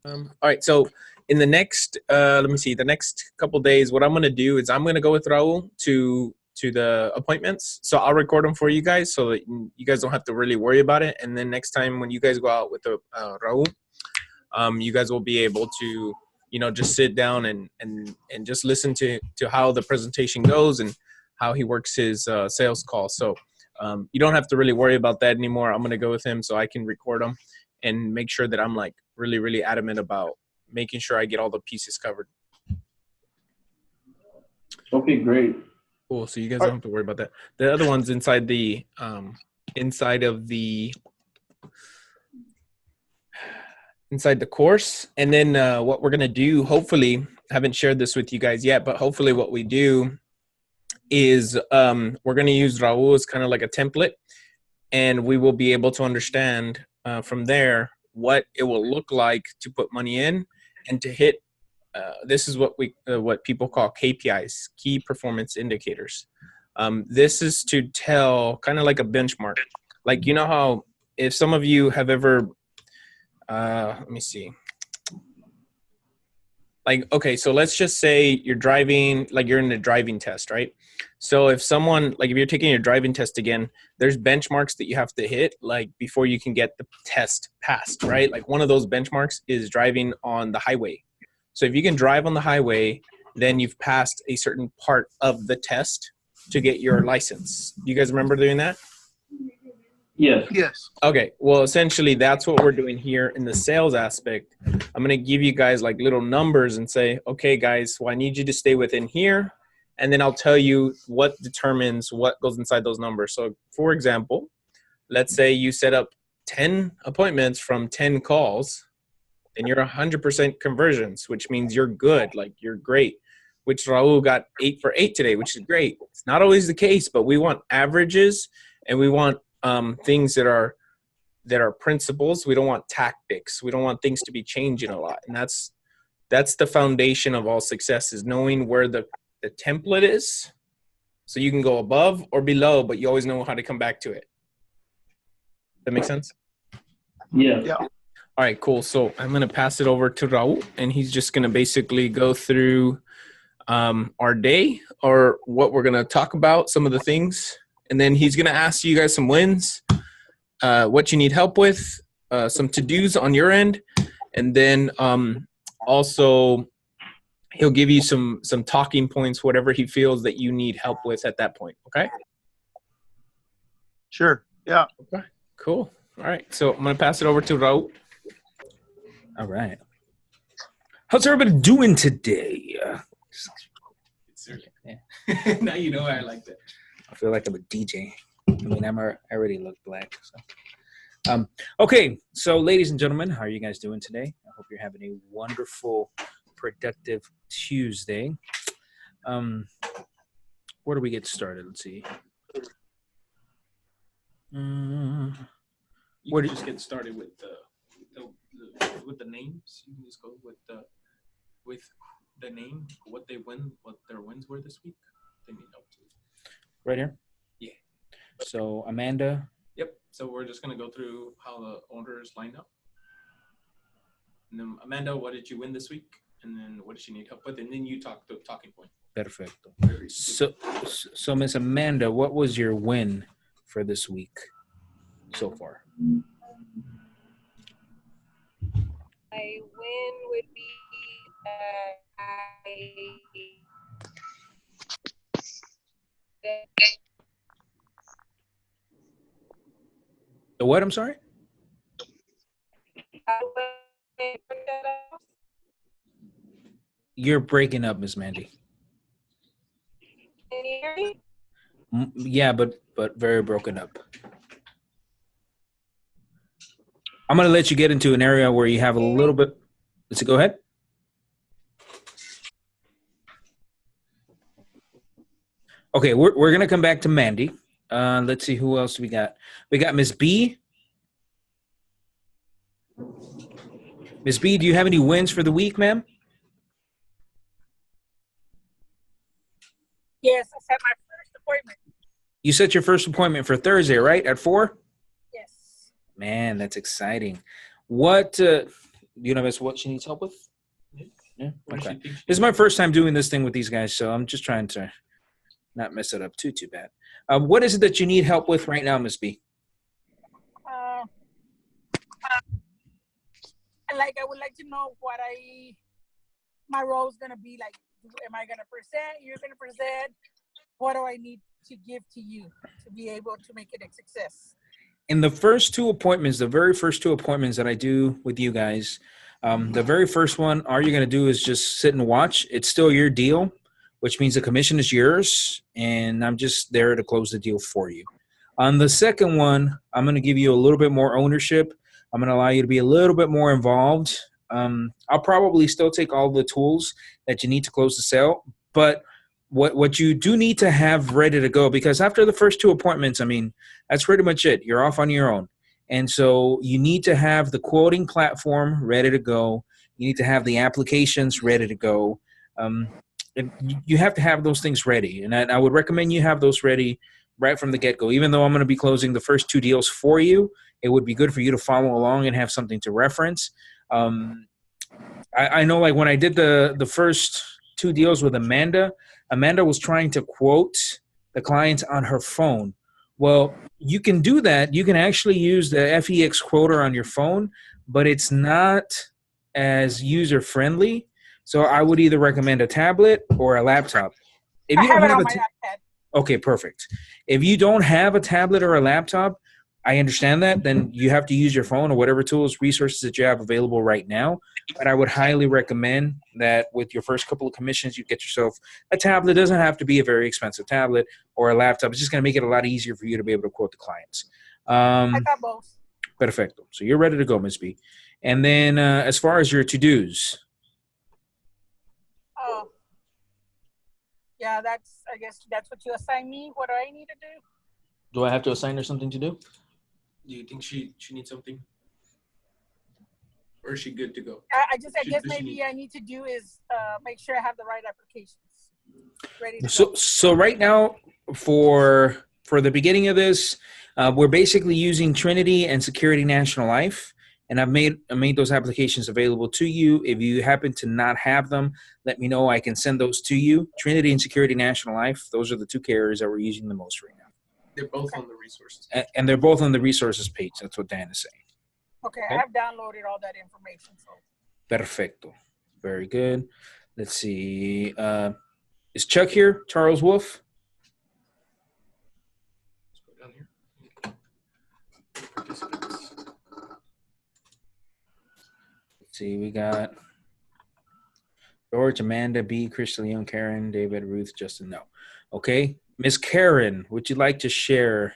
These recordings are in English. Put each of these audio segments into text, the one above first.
All right. So in the next, let me see, the next couple days, what I'm gonna do is I'm gonna go with Raul to the appointments. So I'll record them for you guys, so that you guys don't have to really worry about it. And then next time when you guys go out with the Raul, you guys will be able to, just sit down and just listen to how the presentation goes and how he works his sales call. So you don't have to really worry about that anymore. I'm gonna go with him so I can record them and make sure that I'm like really, really adamant about making sure I get all the pieces covered. Okay, great. Cool. So you guys don't have to worry about that. The other one's inside of the course. And then what we're gonna do, hopefully, I haven't shared this with you guys yet, but hopefully what we do is we're gonna use Raul as kind of like a template, and we will be able to understand from there what it will look like to put money in and to hit. This is what people call KPIs, key performance indicators. This is to tell kind of like a benchmark. Like, you know how if some of you have ever, let me see. Like, okay, so let's just say you're driving, like you're in a driving test, right? So if you're taking your driving test again, there's benchmarks that you have to hit, like before you can get the test passed, right? Like one of those benchmarks is driving on the highway. So if you can drive on the highway, then you've passed a certain part of the test to get your license. You guys remember doing that? Yes. Yes. Okay. Well, essentially that's what we're doing here in the sales aspect. I'm going to give you guys like little numbers and say, okay, guys, well, I need you to stay within here. And then I'll tell you what determines what goes inside those numbers. So for example, let's say you set up 10 appointments from 10 calls, and you're 100% conversions, which means you're good, like you're great, which Raul got 8 for 8 today, which is great. It's not always the case, but we want averages, and we want things that are principles. We don't want tactics. We don't want things to be changing a lot. And that's the foundation of all success, is knowing where the template is, so you can go above or below, but you always know how to come back to it. That make sense? Yeah. Yeah. All right, cool. So I'm going to pass it over to Raul, and he's just going to basically go through our day, or what we're going to talk about, some of the things. And then he's going to ask you guys some wins, what you need help with, some to-dos on your end. And then also he'll give you some talking points, whatever he feels that you need help with at that point. Okay? Sure. Yeah. Okay, cool. All right. So I'm going to pass it over to Raul. All right. How's everybody doing today? Yeah. Now you know I like that. I feel like I'm a DJ. I mean, I already look black. So. Okay, so ladies and gentlemen, how are you guys doing today? I hope you're having a wonderful, productive Tuesday. Where do we get started? Let's see. You Where do can just get started with the names. You can just go with the name, what their wins were this week. They need help too. right here? Yeah. So Amanda. Yep. So we're just gonna go through how the orders line up. And then Amanda, what did you win this week? And then what does she need help with? And then you talk the talking point. Perfecto. So Miss Amanda, what was your win for this week so far? My win would be The what? I'm sorry? You're breaking up, Miss Mandy. Can you hear me? Yeah, but very broken up. I'm going to let you get into an area where you have a little bit. Let's go ahead. Okay, we're going to come back to Mandy. Let's see who else we got. We got Miss B. Miss B, do you have any wins for the week, ma'am? Yes, I set my first appointment. You set your first appointment for Thursday, right? At 4? Yes. Man, that's exciting. What Do you know what she needs help with? Yeah. What does Okay. she think she This is my first time doing this thing with these guys, so I'm just trying to not mess it up too bad. What is it that you need help with right now, Miss B? Uh, I would like to know what my role is gonna be like. Am I gonna present? You're gonna present? What do I need to give to you to be able to make it a success? In the first two appointments, the very first two appointments that I do with you guys, the very first one, all you're going to do is just sit and watch. It's still your deal, which means the commission is yours, and I'm just there to close the deal for you. On the second one, I'm going to give you a little bit more ownership. I'm going to allow you to be a little bit more involved. I'll probably still take all the tools that you need to close the sale, but what you do need to have ready to go, because after the first two appointments, I mean, that's pretty much it. You're off on your own. And so you need to have the quoting platform ready to go. You need to have the applications ready to go. You have to have those things ready. And I would recommend you have those ready right from the get-go. Even though I'm going to be closing the first two deals for you, it would be good for you to follow along and have something to reference. I know, like, when I did the first two deals with Amanda was trying to quote the clients on her phone. Well, you can do that. You can actually use the FEX quoter on your phone, but it's not as user-friendly. So I would either recommend a tablet or a laptop. If I you don't have it have on a my iPad. Okay, perfect. If you don't have a tablet or a laptop, I understand that. Then you have to use your phone or whatever tools, resources that you have available right now. But I would highly recommend that with your first couple of commissions, you get yourself a tablet. It doesn't have to be a very expensive tablet or a laptop. It's just going to make it a lot easier for you to be able to quote the clients. I got both. Perfecto. So you're ready to go, Ms. B. And then as far as your to-dos. Oh, yeah, I guess that's what you assign me. What do I need to do? Do I have to assign her something to do? Do you think she needs something? Or is she good to go? I guess Does she maybe need- I need to do is make sure I have the right applications ready to So go. so right now, for the beginning of this, we're basically using Trinity and Security National Life, and I made those applications available to you. If you happen to not have them, let me know. I can send those to you. Trinity and Security National Life, those are the two carriers that we're using the most right now. They're both on the resources. And they're both on the resources page. That's what Dan is saying. Okay, Okay. I have downloaded all that information. So Perfecto. Very good. Let's see. Is Chuck here? Charles Wolf? Let's go down here. Participants. Let's see. We got George, Amanda, B, Chris, Leon, Karen, David, Ruth, Justin. No. Okay. Miss Karen, would you like to share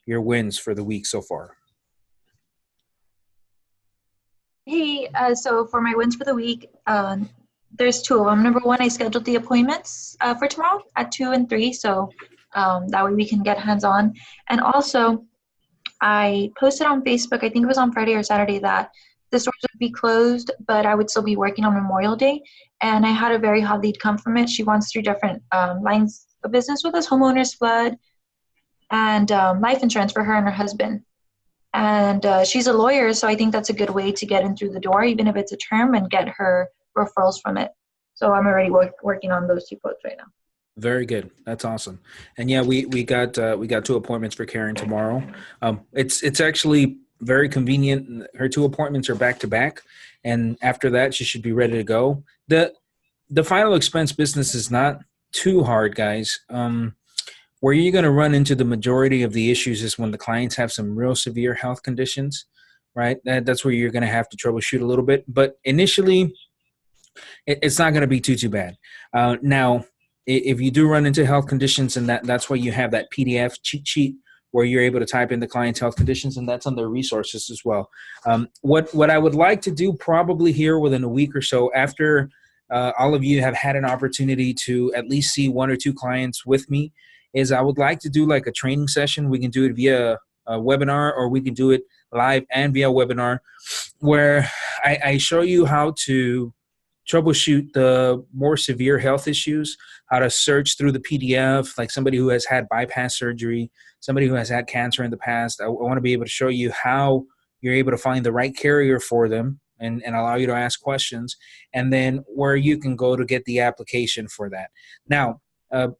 your wins for the week so far? Hey, so for my wins for the week, there's two of them. Number one, I scheduled the appointments for tomorrow at 2 and 3, so that way we can get hands-on. And also, I posted on Facebook, I think it was on Friday or Saturday, that the stores would be closed, but I would still be working on Memorial Day. And I had a very hot lead come from it. She wants 3 different lines of business with us: homeowners, flood, and life insurance for her and her husband. And she's a lawyer, so I think that's a good way to get in through the door, even if it's a term, and get her referrals from it. So I'm already working on those 2 quotes right now. Very good. That's awesome. And yeah, we got 2 appointments for Karen tomorrow. It's actually very convenient. Her 2 appointments are back to back, and after that, she should be ready to go. The final expense business is not too hard, guys. Where you're going to run into the majority of the issues is when the clients have some real severe health conditions, right? That's where you're going to have to troubleshoot a little bit. But initially, it's not going to be too bad. Now, if you do run into health conditions, and that's why you have that PDF cheat sheet where you're able to type in the client's health conditions, and that's on their resources as well. What I would like to do probably here within a week or so, after all of you have had an opportunity to at least see 1 or 2 clients with me, is I would like to do like a training session. We can do it via a webinar, or we can do it live and via webinar, where I show you how to troubleshoot the more severe health issues, how to search through the PDF, like somebody who has had bypass surgery, somebody who has had cancer in the past. I want to be able to show you how you're able to find the right carrier for them, and allow you to ask questions, and then where you can go to get the application for that. Now,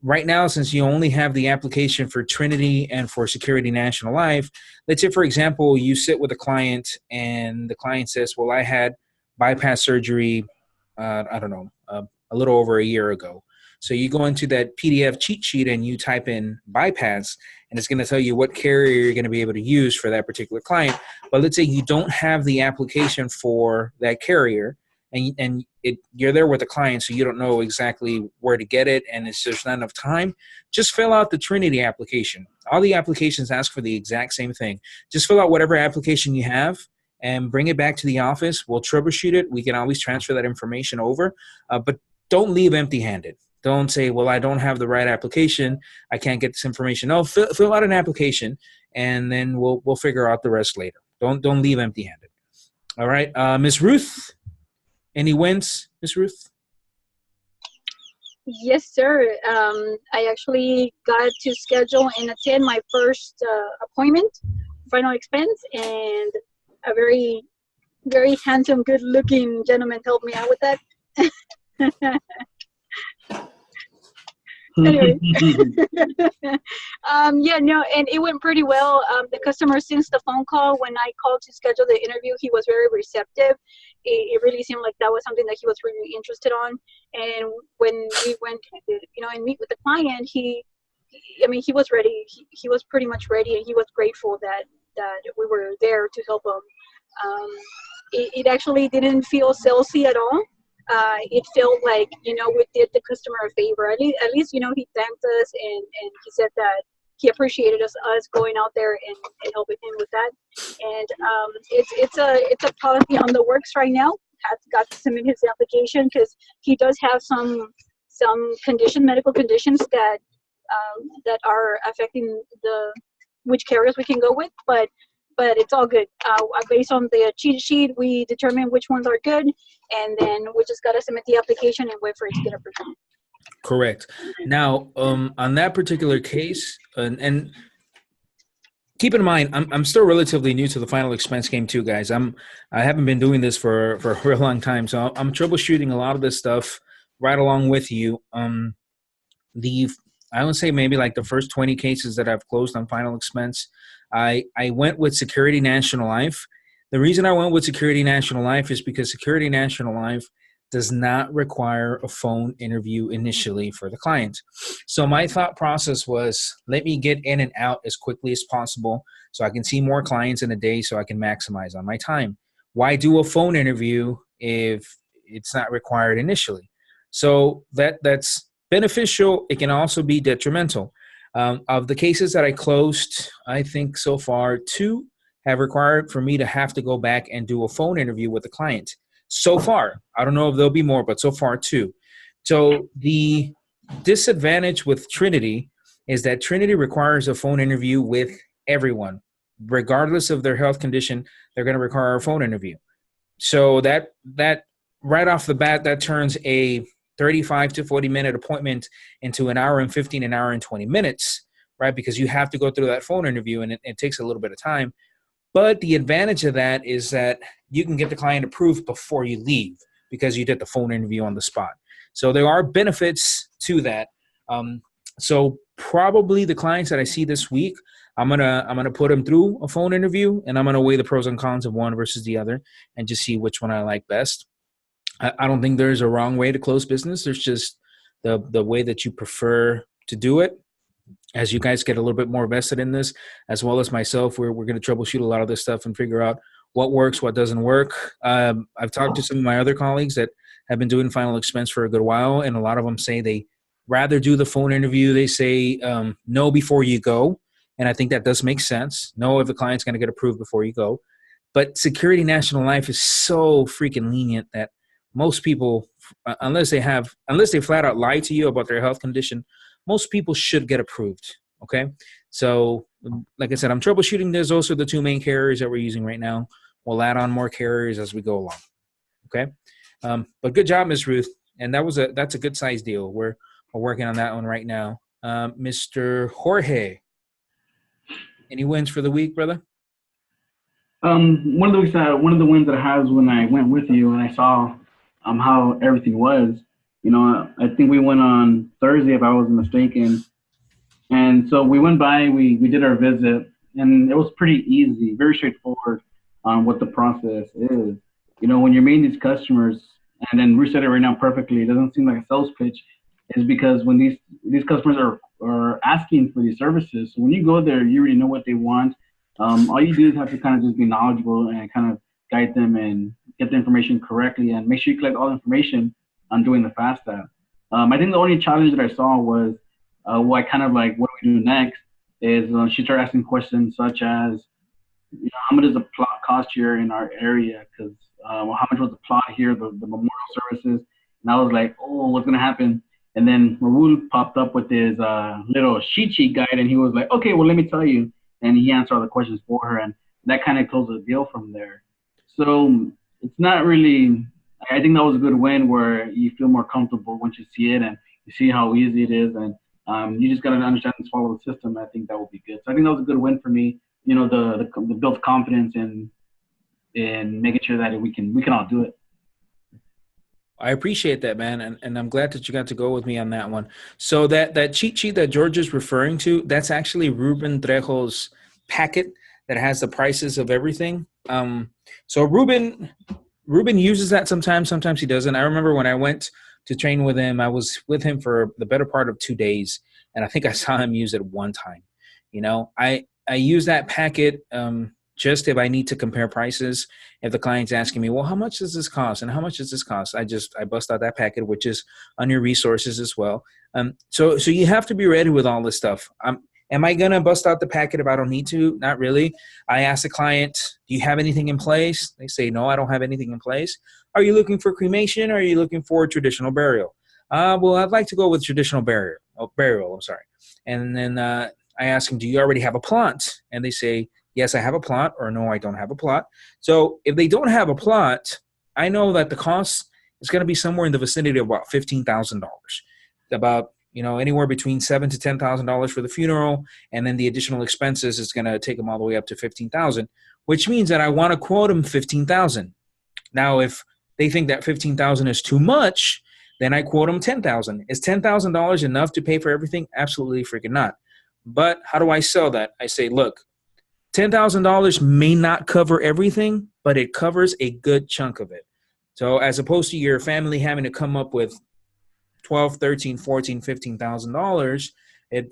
right now, since you only have the application for Trinity and for Security National Life, let's say, for example, you sit with a client and the client says, well, I had bypass surgery, I don't know, a little over a year ago. So you go into that PDF cheat sheet and you type in bypass, and it's going to tell you what carrier you're going to be able to use for that particular client. But let's say you don't have the application for that carrier, and you're there with the client, so you don't know exactly where to get it, and there's not enough time. Just fill out the Trinity application. All the applications ask for the exact same thing. Just fill out whatever application you have and bring it back to the office. We'll troubleshoot it. We can always transfer that information over, but don't leave empty-handed. Don't say, well, I don't have the right application, I can't get this information. No, fill out an application, and then we'll figure out the rest later. Don't leave empty-handed. All right, Ms. Ruth, any wins, Ms. Ruth? Yes, sir. I actually got to schedule and attend my first appointment, final expense, and a very, very handsome, good-looking gentleman helped me out with that. Anyway. Yeah, no, and it went pretty well. The customer, since the phone call, when I called to schedule the interview, he was very receptive. It really seemed like that was something that he was really interested on. And when we went, and meet with the client, he was ready. He was pretty much ready, and he was grateful that we were there to help him. It actually didn't feel salesy at all. It felt like, we did the customer a favor. At least, he thanked us, and he said that he appreciated us going out there and helping him with that. And it's a policy on the works right now. Has got to submit his application because he does have some medical conditions that are affecting which carriers we can go with, but it's all good. Based on the cheat sheet, we determine which ones are good, and then we just got to submit the application and wait for it to get approved. Correct. Now, on that particular case, and keep in mind, I'm still relatively new to the final expense game too, guys. I haven't been doing this for a real long time, so I'm troubleshooting a lot of this stuff right along with you. I would say maybe like the first 20 cases that I've closed on final expense, I went with Security National Life. The reason I went with Security National Life is because Security National Life does not require a phone interview initially for the client. So my thought process was, let me get in and out as quickly as possible so I can see more clients in a day so I can maximize on my time. Why do a phone interview if it's not required initially? So that's beneficial. It can also be detrimental. Of the cases that I closed, I think so far 2 have required for me to have to go back and do a phone interview with the client. So far, I don't know if there'll be more, but so far 2. So the disadvantage with Trinity is that Trinity requires a phone interview with everyone. Regardless of their health condition, they're going to require a phone interview. So that right off the bat, that turns a 35 to 40-minute appointment into an hour and 15, an hour and 20 minutes, right? Because you have to go through that phone interview, and it takes a little bit of time. But the advantage of that is that you can get the client approved before you leave because you did the phone interview on the spot. So there are benefits to that. So probably the clients that I see this week, I'm gonna put them through a phone interview, and I'm gonna weigh the pros and cons of one versus the other and just see which one I like best. I don't think there's a wrong way to close business. There's just the way that you prefer to do it. As you guys get a little bit more vested in this, as well as myself, we're going to troubleshoot a lot of this stuff and figure out what works, what doesn't work. I've talked to some of my other colleagues that have been doing final expense for a good while, and a lot of them say they rather do the phone interview. They say no before you go, and I think that does make sense. No, if the client's going to get approved before you go. But Security National Life is so freaking lenient that most people, unless they flat out lie to you about their health condition, most people should get approved. Okay. So like I said, I'm troubleshooting. There's also the 2 main carriers that we're using right now. We'll add on more carriers as we go along. Okay. But good job, Ms. Ruth. And that's a good size deal. We're working on that one right now. Mr. Jorge, any wins for the week, brother? One of the wins that I had was when I went with you and I saw how everything was. You know, I think we went on Thursday if I wasn't mistaken, and so we went by, we did our visit, and it was pretty easy, very straightforward on what the process is. You know, when you're meeting these customers, and then Bruce said it right now perfectly, it doesn't seem like a sales pitch, is because when these customers are asking for these services, so when you go there, you already know what they want. All you do is have to kind of just be knowledgeable and kind of guide them and get the information correctly, and make sure you collect all the information on doing the FASTA. I think the only challenge that I saw was what I kind of like, what do we do next? Is she started asking questions such as, you know, how much does the plot cost here in our area? Because how much was the plot here, the memorial services? And I was like, oh, what's gonna happen? And then Rahul popped up with his little cheat sheet guide, and he was like, okay, well, let me tell you. And he answered all the questions for her, and that kind of closed the deal from there. So it's not really. I think that was a good win where you feel more comfortable once you see it and you see how easy it is, and you just got to understand and follow the system. I think that will be good. So I think that was a good win for me. You know, the built confidence in making sure that we can all do it. I appreciate that, man, and I'm glad that you got to go with me on that one. So that cheat sheet that George is referring to, that's actually Ruben Trejo's packet that has the prices of everything. So Ruben uses that sometimes he doesn't. I remember when I went to train with him, I was with him for the better part of 2 days, and I think I saw him use it one time. You know, I use that packet just if I need to compare prices. If the client's asking me, well, how much does this cost and how much does this cost? I bust out that packet, which is on your resources as well. So you have to be ready with all this stuff. Am I going to bust out the packet if I don't need to? Not really. I ask the client, do you have anything in place? They say, no, I don't have anything in place. Are you looking for cremation or are you looking for traditional burial? Well, I'd like to go with traditional burial. And then I ask them, do you already have a plot? And they say, yes, I have a plot, or no, I don't have a plot. So if they don't have a plot, I know that the cost is going to be somewhere in the vicinity of about $15,000. About, you know, anywhere between $7,000 to $10,000 for the funeral, and then the additional expenses is going to take them all the way up to $15,000, which means that I want to quote them $15,000. Now, if they think that $15,000 is too much, then I quote them $10,000. Is $10,000 enough to pay for everything? Absolutely freaking not. But how do I sell that? I say, look, $10,000 may not cover everything, but it covers a good chunk of it. So as opposed to your family having to come up with $12,000, $13,000, $14,000, $15,000,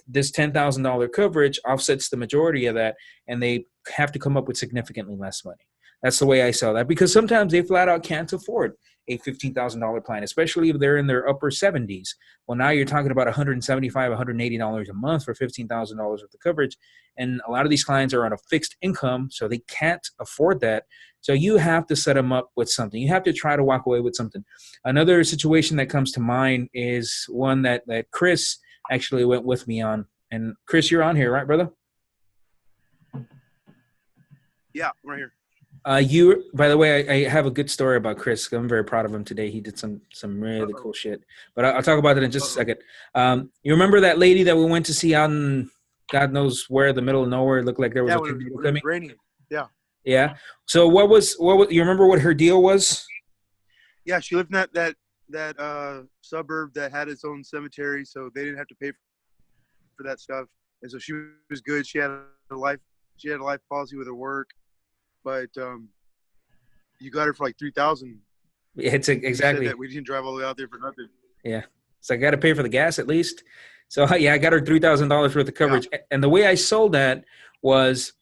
this $10,000 coverage offsets the majority of that, and they have to come up with significantly less money. That's the way I sell that, because sometimes they flat out can't afford a $15,000 plan, especially if they're in their upper 70s. Well, now you're talking about $175, $180 a month for $15,000 worth of coverage. And a lot of these clients are on a fixed income, so they can't afford that. So you have to set them up with something. You have to try to walk away with something. Another situation that comes to mind is one that Chris actually went with me on. And Chris, you're on here, right, brother? Yeah, I'm right here. By the way, I have a good story about Chris. I'm very proud of him today. He did some really cool shit, but I'll talk about that in just a second. You remember that lady that we went to see out in God knows where, the middle of nowhere? It looked like there was a tornado coming. Raining. Yeah. Yeah. So what was you remember what her deal was? Yeah, she lived in that suburb that had its own cemetery, so they didn't have to pay for that stuff. And so she was good. She had a life policy with her work. But you got her for like $3,000. It's exactly. We didn't drive all the way out there for nothing. Yeah, so I got to pay for the gas at least. So yeah, I got her $3,000 worth of coverage. Yeah. And the way I sold that was,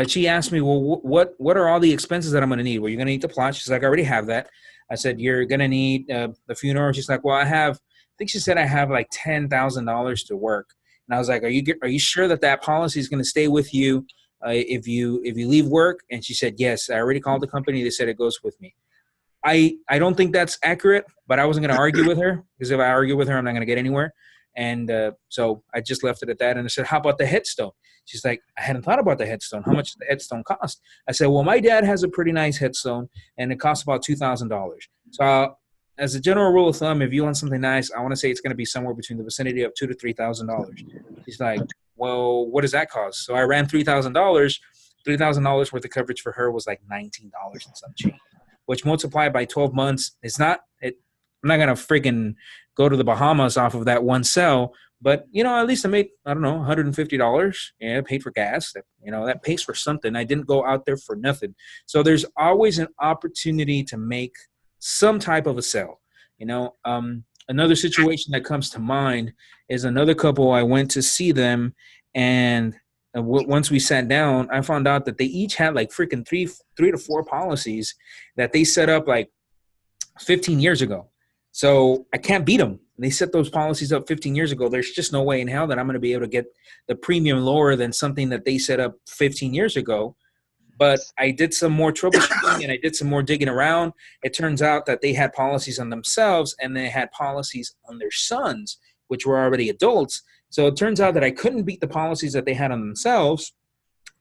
she asked me, well, what are all the expenses that I'm going to need? Well, you're going to need the plot. She's like, I already have that. I said, you're going to need the funeral. She's like, well, I think she said I have like $10,000 to work. And I was like, are you sure that policy is going to stay with you if you leave work? And she said, yes, I already called the company. They said it goes with me. I don't think that's accurate, but I wasn't going to argue with her, because if I argue with her, I'm not going to get anywhere. And so I just left it at that. And I said, how about the headstone? She's like, I hadn't thought about the headstone. How much does the headstone cost? I said, well, my dad has a pretty nice headstone, and it costs about $2,000. So as a general rule of thumb, if you want something nice, I want to say it's going to be somewhere between the vicinity of $2,000 to $3,000. She's like, well, what does that cost? So I ran $3,000 $3,000 worth of coverage for her was like $19 and some change, which multiplied by 12 months, I'm not going to freaking go to the Bahamas off of that one sell, but, at least I made, I don't know, $150. Yeah, paid for gas. That pays for something. I didn't go out there for nothing. So there's always an opportunity to make some type of a sell. Another situation that comes to mind is another couple. I went to see them, and once we sat down, I found out that they each had like freaking three to four policies that they set up like 15 years ago. So I can't beat them. They set those policies up 15 years ago. There's just no way in hell that I'm going to be able to get the premium lower than something that they set up 15 years ago. But I did some more troubleshooting and I did some more digging around. It turns out that they had policies on themselves and they had policies on their sons, which were already adults. So it turns out that I couldn't beat the policies that they had on themselves.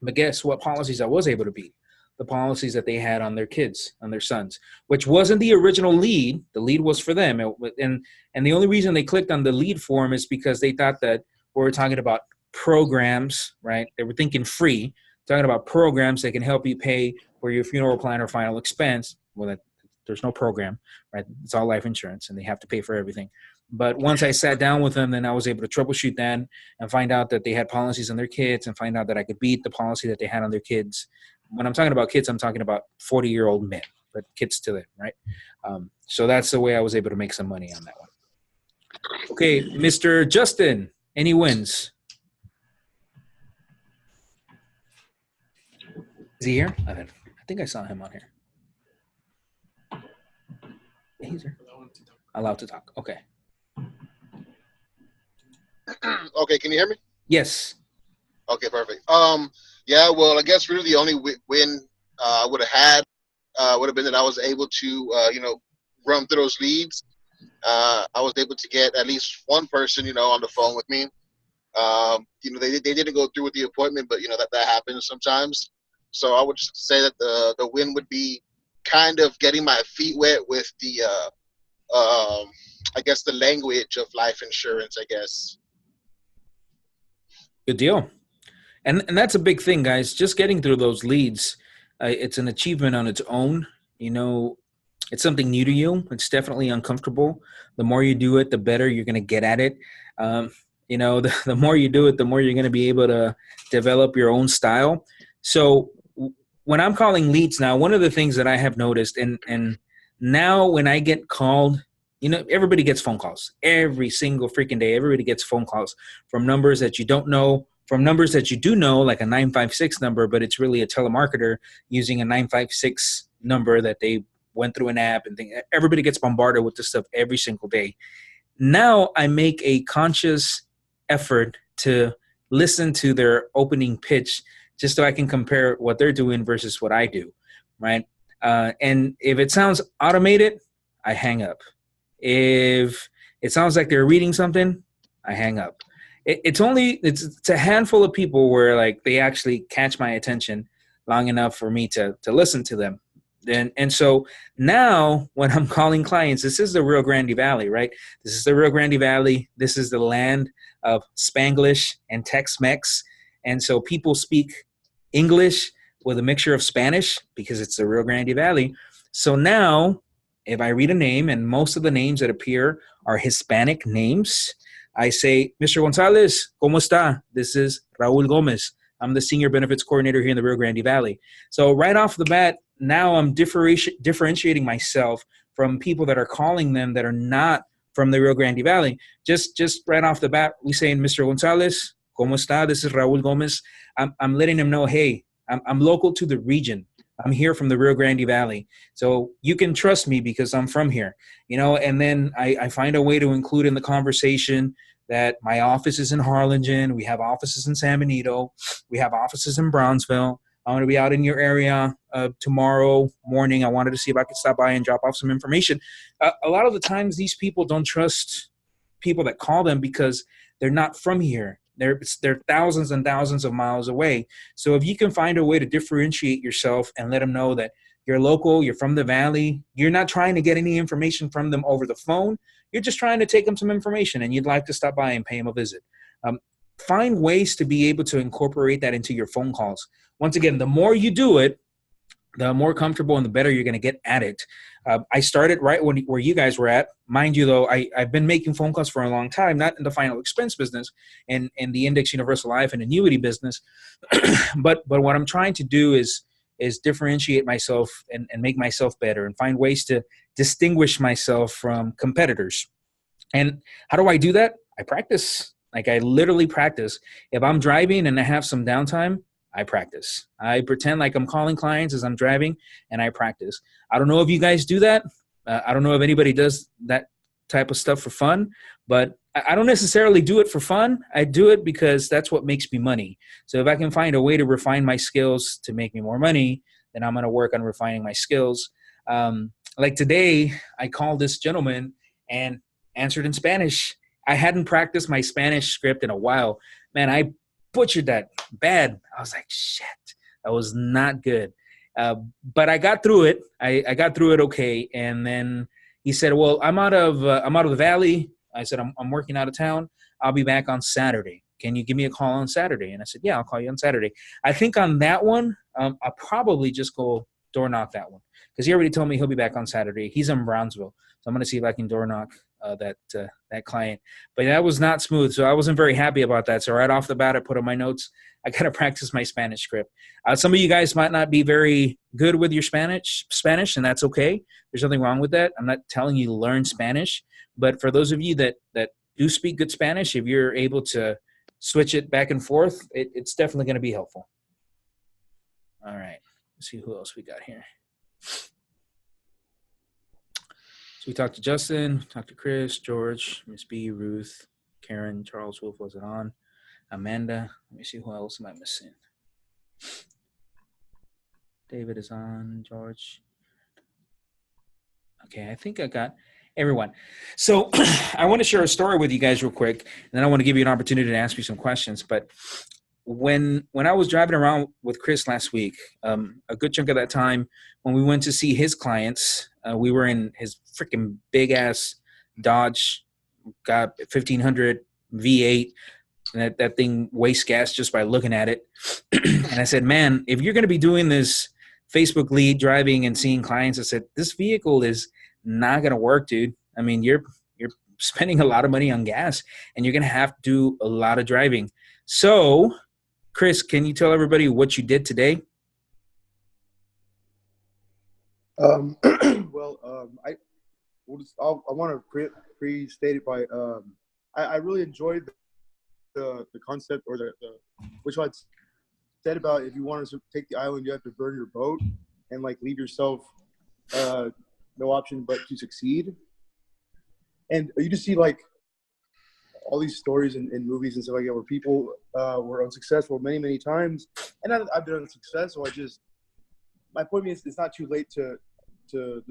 But guess what policies I was able to beat? The policies that they had on their kids, on their sons, which wasn't the original lead. The lead was for them. And the only reason they clicked on the lead form is because they thought that we were talking about programs, right? They were thinking free, talking about programs that can help you pay for your funeral plan or final expense. Well, there's no program, right? It's all life insurance and they have to pay for everything. But once I sat down with them, then I was able to troubleshoot that and find out that they had policies on their kids and find out that I could beat the policy that they had on their kids. When I'm talking about kids, I'm talking about 40-year-old men, but kids to them, right? So that's the way I was able to make some money on that one. Okay, Mr. Justin, any wins? Is he here? I think I saw him on here. Yeah, he's here. Allowed to talk. Okay. Okay, can you hear me? Yes. Okay, perfect. Yeah, well, I guess really the only win I would have had would have been that I was able to, run through those leads. I was able to get at least one person, on the phone with me. They didn't go through with the appointment, but that happens sometimes. So I would just say that the win would be kind of getting my feet wet with the, I guess, the language of life insurance, I guess. Good deal. And that's a big thing, guys. Just getting through those leads, it's an achievement on its own. It's something new to you. It's definitely uncomfortable. The more you do it, the better you're going to get at it. The more you do it, the more you're going to be able to develop your own style. So when I'm calling leads now, one of the things that I have noticed, and now when I get called, everybody gets phone calls every single freaking day. Everybody gets phone calls from numbers that you don't know, from numbers that you do know, like a 956 number, but it's really a telemarketer using a 956 number that they went through an app and things. Everybody gets bombarded with this stuff every single day. Now I make a conscious effort to listen to their opening pitch just so I can compare what they're doing versus what I do, right? And if it sounds automated, I hang up. If it sounds like they're reading something, I hang up. It's a handful of people where like they actually catch my attention long enough for me to listen to them. And so now when I'm calling clients, this is the Rio Grande Valley, right? This is the Rio Grande Valley. This is the land of Spanglish and Tex-Mex. And so people speak English with a mixture of Spanish because it's the Rio Grande Valley. So now if I read a name and most of the names that appear are Hispanic names, I say, Mr. Gonzalez, ¿cómo está? This is Raul Gomez. I'm the Senior Benefits Coordinator here in the Rio Grande Valley. So right off the bat, now I'm differentiating myself from people that are calling them that are not from the Rio Grande Valley. Just right off the bat, we saying, Mr. Gonzalez, ¿cómo está? This is Raul Gomez. I'm letting them know, hey, I'm local to the region. I'm here from the Rio Grande Valley. So you can trust me because I'm from here, and then I find a way to include in the conversation that my office is in Harlingen. We have offices in San Benito. We have offices in Brownsville. I'm going to be out in your area tomorrow morning. I wanted to see if I could stop by and drop off some information. A lot of the times these people don't trust people that call them because they're not from here. They're thousands and thousands of miles away. So if you can find a way to differentiate yourself and let them know that you're local, you're from the valley, you're not trying to get any information from them over the phone. You're just trying to take them some information and you'd like to stop by and pay them a visit. Find ways to be able to incorporate that into your phone calls. once again, the more you do it, the more comfortable and the better you're going to get at it. I started right where you guys were at. Mind you, though, I've been making phone calls for a long time, not in the final expense business and the index universal life and annuity business. but what I'm trying to do is differentiate myself and make myself better and find ways to distinguish myself from competitors. And how do I do that? I practice. Like, I literally practice. If I'm driving and I have some downtime, I practice. I pretend like I'm calling clients as I'm driving, and I practice. I don't know if you guys do that. I don't know if anybody does that type of stuff for fun, but I don't necessarily do it for fun. I do it because that's what makes me money. So if I can find a way to refine my skills to make me more money, then I'm going to work on refining my skills. Like today, I called this gentleman and answered in Spanish. I hadn't practiced my Spanish script in a while. Man, I butchered that bad. I was like, shit, that was not good. But I got through it. I got through it okay. And then he said, well, I'm out of the valley. I said, I'm working out of town. I'll be back on Saturday. Can you give me a call on Saturday? And I said, yeah, I'll call you on Saturday. I think on that one, I'll probably just go door knock that one, because he already told me he'll be back on Saturday. He's in Brownsville. So I'm going to see if I can door knock that client. But that was not smooth, so I wasn't very happy about that. So right off the bat, I put on my notes, I got to practice my Spanish script. Some of you guys might not be very good with your Spanish, and that's okay. There's nothing wrong with that. I'm not telling you to learn Spanish, but for those of you that do speak good Spanish, if you're able to switch it back and forth, it's definitely going to be helpful. All right, let's see who else we got here. So we talked to Justin, talked to Chris, George, Miss B, Ruth, Karen, Charles Wolf wasn't on, Amanda. Let me see, who else am I missing? David is on, George. Okay, I think I got everyone. So I want to share a story with you guys real quick, and then I want to give you an opportunity to ask me some questions. But when I was driving around with Chris last week, a good chunk of that time when we went to see his clients, we were in his freaking big ass Dodge, got 1500 V8, and that thing wastes gas just by looking at it. And I said, man, if you're going to be doing this Facebook lead driving and seeing clients, I said, this vehicle is not going to work, dude. I mean, you're spending a lot of money on gas, and you're going to have to do a lot of driving. So, Chris, can you tell everybody what you did today? I want to pre-state it by I really enjoyed the concept, or the which I said about, if you want to take the island, you have to burn your boat and like leave yourself no option but to succeed. And you just see like all these stories in movies and stuff like that where people were unsuccessful many times, and I've been unsuccessful. My point is, it's not too late to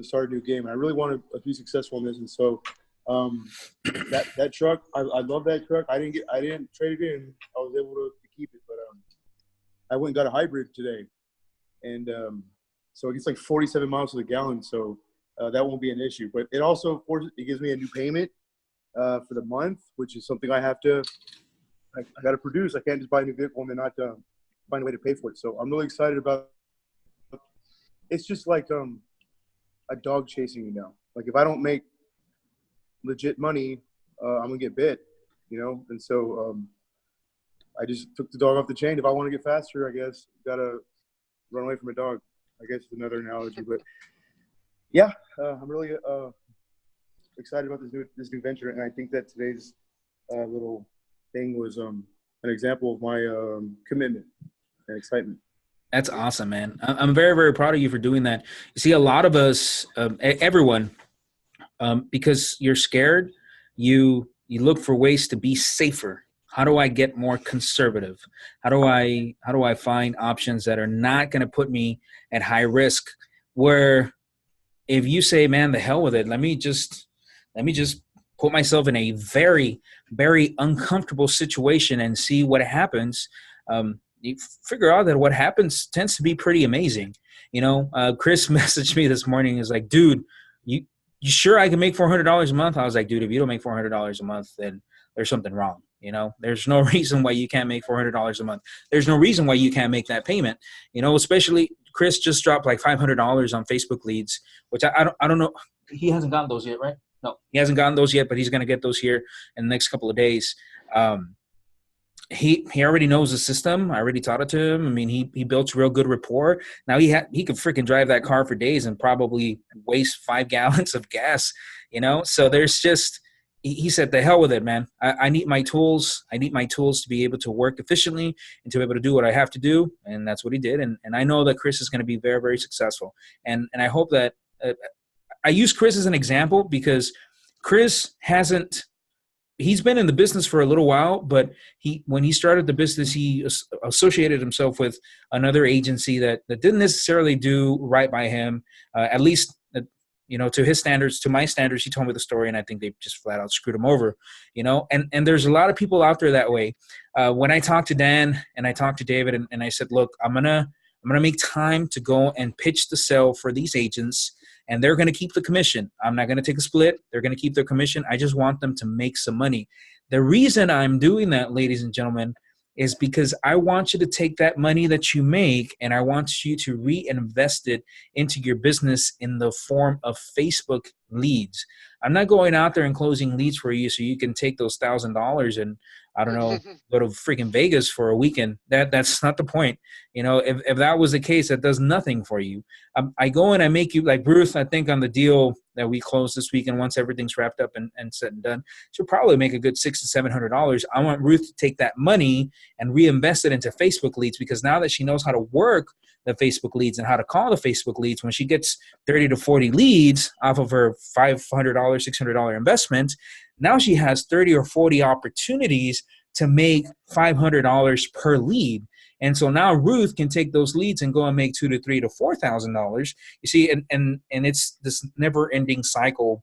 start a new game. And I really want to be successful in this, and so that truck, I love that truck. I didn't trade it in. I was able to keep it, but I went and got a hybrid today, and so it gets like 47 miles to the gallon. So that won't be an issue. But it also gives me a new payment for the month, which is something I have to. I got to produce. I can't just buy a new vehicle and then not find a way to pay for it. So I'm really excited about. It's just like a dog chasing you now. Like, if I don't make legit money, I'm gonna get bit, you know. And so I just took the dog off the chain. If I want to get faster, I guess gotta run away from a dog. I guess is another analogy, but yeah, I'm really excited about this new venture, and I think that today's little thing was an example of my commitment and excitement. That's awesome, man. I'm very, very proud of you for doing that. You see, a lot of us, everyone, because you're scared, you look for ways to be safer. How do I get more conservative? How do I find options that are not going to put me at high risk? Where if you say, man, the hell with it, let me just put myself in a very, very uncomfortable situation and see what happens. You figure out that what happens tends to be pretty amazing. You know, Chris messaged me this morning. He's like, dude, you sure I can make $400 a month? I was like, dude, if you don't make $400 a month, then there's something wrong. You know, there's no reason why you can't make $400 a month. There's no reason why you can't make that payment. You know, especially Chris just dropped like $500 on Facebook leads, which I don't know. He hasn't gotten those yet, right? No, he hasn't gotten those yet, but he's going to get those here in the next couple of days. He already knows the system. I already taught it to him. I mean, he built real good rapport. Now he could freaking drive that car for days and probably waste 5 gallons of gas, you know? So there's just, he said, the hell with it, man. I need my tools. I need my tools to be able to work efficiently and to be able to do what I have to do. And that's what he did. And I know that Chris is going to be very, very successful. And I hope that I use Chris as an example because Chris he's been in the business for a little while, but when he started the business, he associated himself with another agency that didn't necessarily do right by him, at least, you know, to his standards. To my standards, he told me the story, and I think they just flat out screwed him over, you know. And there's a lot of people out there that way. When I talked to Dan and I talked to David, and I said, look, I'm gonna make time to go and pitch the sale for these agents. And they're going to keep the commission. I'm not going to take a split. They're going to keep their commission. I just want them to make some money. The reason I'm doing that, ladies and gentlemen, is because I want you to take that money that you make and I want you to reinvest it into your business in the form of Facebook leads. I'm not going out there and closing leads for you so you can take those $1,000 and, I don't know, go to freaking Vegas for a weekend. That's not the point. You know, if that was the case, that does nothing for you. I go and I make you, like Ruth, I think on the deal that we closed this weekend, once everything's wrapped up and said and done, she'll probably make a good $600 to $700. I want Ruth to take that money and reinvest it into Facebook leads, because now that she knows how to work the Facebook leads and how to call the Facebook leads, when she gets 30 to 40 leads off of her $500, $600 investment, now she has 30 or 40 opportunities to make $500 per lead. And so now Ruth can take those leads and go and make $2,000 to $3,000 to $4,000. You see, and it's this never-ending cycle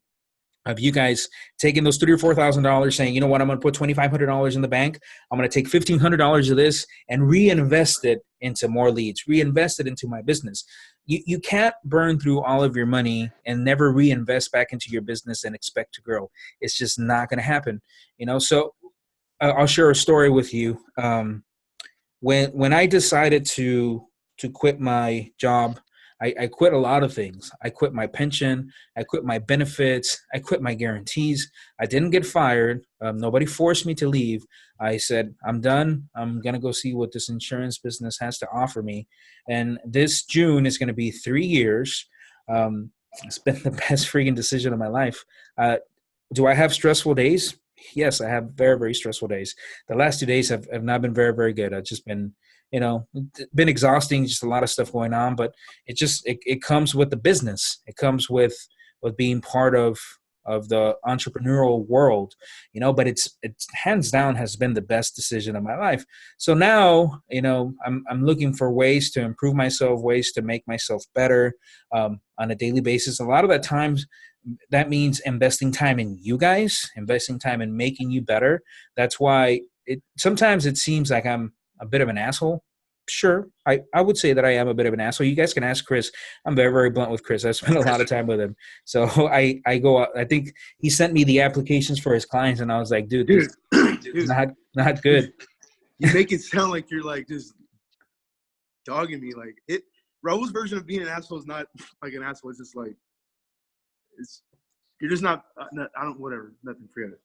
of you guys taking those $3,000 or $4,000, saying, you know what, I'm going to put $2,500 in the bank. I'm going to take $1,500 of this and reinvest it into more leads, reinvest it into my business. You can't burn through all of your money and never reinvest back into your business and expect to grow. It's just not going to happen, you know. So I'll share a story with you. When I decided to quit my job, I quit a lot of things. I quit my pension. I quit my benefits. I quit my guarantees. I didn't get fired. Nobody forced me to leave. I said, I'm done. I'm going to go see what this insurance business has to offer me. And this June is going to be 3 years. It's been the best freaking decision of my life. Do I have stressful days? Yes, I have very, very stressful days. The last 2 days have not been very, very good. I've just been, you know, been exhausting, just a lot of stuff going on, but it comes with the business. It comes with being part of the entrepreneurial world, you know, but it's hands down has been the best decision of my life. So now, you know, I'm looking for ways to improve myself, ways to make myself better on a daily basis. A lot of that times, that means investing time in you guys, investing time in making you better. That's why sometimes it seems like I'm a bit of an asshole. Sure, I would say that I am a bit of an asshole. You guys can ask Chris. I'm very, very blunt with Chris. I spent a lot of time with him. So I think he sent me the applications for his clients, and I was like, dude, this is not good. You make it sound like you're like just dogging me. Like Raul's version of being an asshole is not like an asshole. It's just like, you're just not whatever, nothing, forget it.